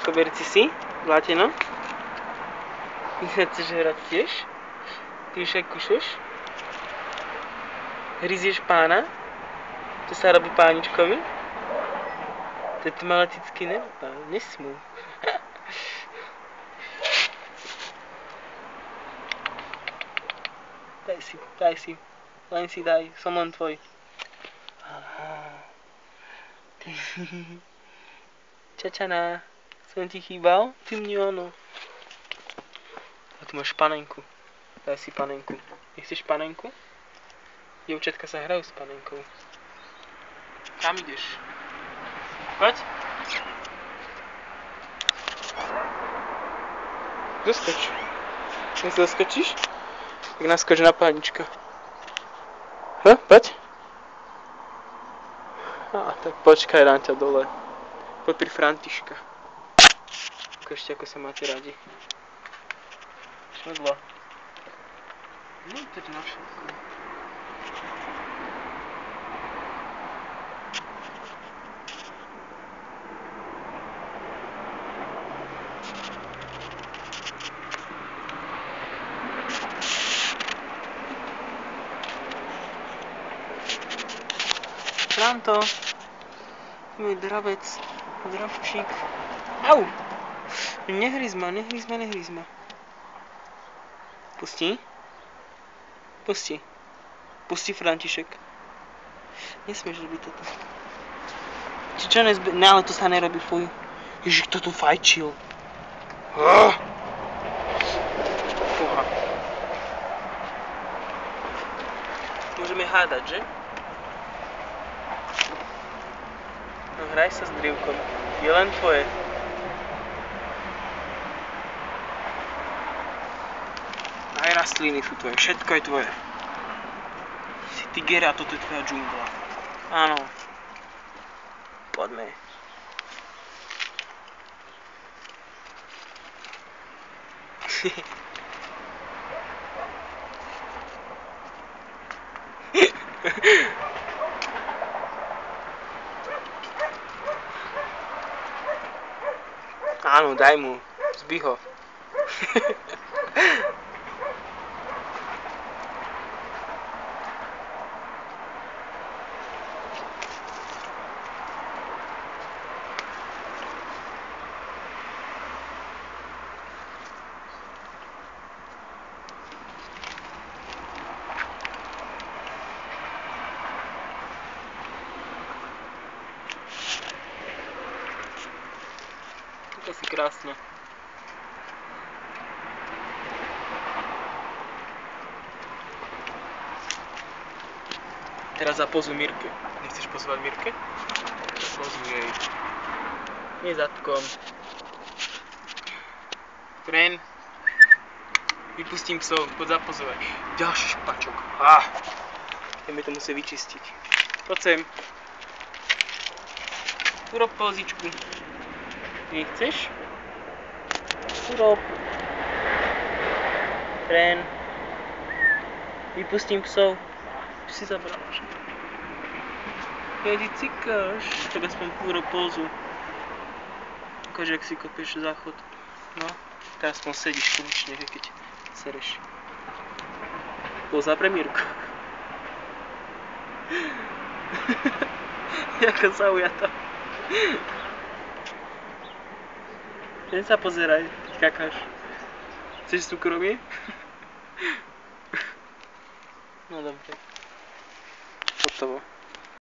Koberci si, Zlatino. Chceš hrať tiež? Ty však kúšeš? Hryzieš pána? Čo sa robí páničkovi? To je tmaletický nepán, nesmú. Daj si, len si daj, som len tvoj. Čačaná, som ti chýbal? Ty mne ono. A tu máš panenku. Daj si panenku. Nechceš panenku? Dievčatka sa hrajú s panenkou. Kam ideš? Poď. Doskoč. Nech sa doskočíš? Tak naskoč na pánička. Poď. Tak počkaj, dám ťa dole. Poď pri Františka. Ukážte, ako sa máte radi. Švedlo. No, to je na všetko. Franto, môj dravec, dravčík. Au! Nehryz ma. Pusti? Pusti, František. Nesmieš robiť toto. Či čo ne, ale to sa nerobí, fuj. Ježiš, kto tu fajčil? Fúha. Môžeme hádať, že? No hraj sa s drívkom. Je len tvoje. Aj rastliny sú tvoje, všetko je tvoje. Si tiger a toto je tvoja džungla. Áno. Poďme. Áno, daj mu. Zbi ho. To si krásne. Teraz zapozuj Mirke. Nechceš pozvať Mirke? Zapozuj jej. Nie zadkom. Tren. Vypustím psov, poď zapozovať. Ďalší špačok. Ideme to musieť vyčistiť. Poď sem. Urob pozičku. Nechceš? Urob. Tren. Vypustím psov. Už si zabral všetko. Keď ty cikáš, tak aspoň urob pózu. Ukáž, jak si kopieš záchod. No, teraz aspoň sedíš konečne, keď sereš. Póza pre Mirku. Jako zaujatá. Len sa pozeraj, keď kakáš. Chceš súkromie? No dobre. Hotovo.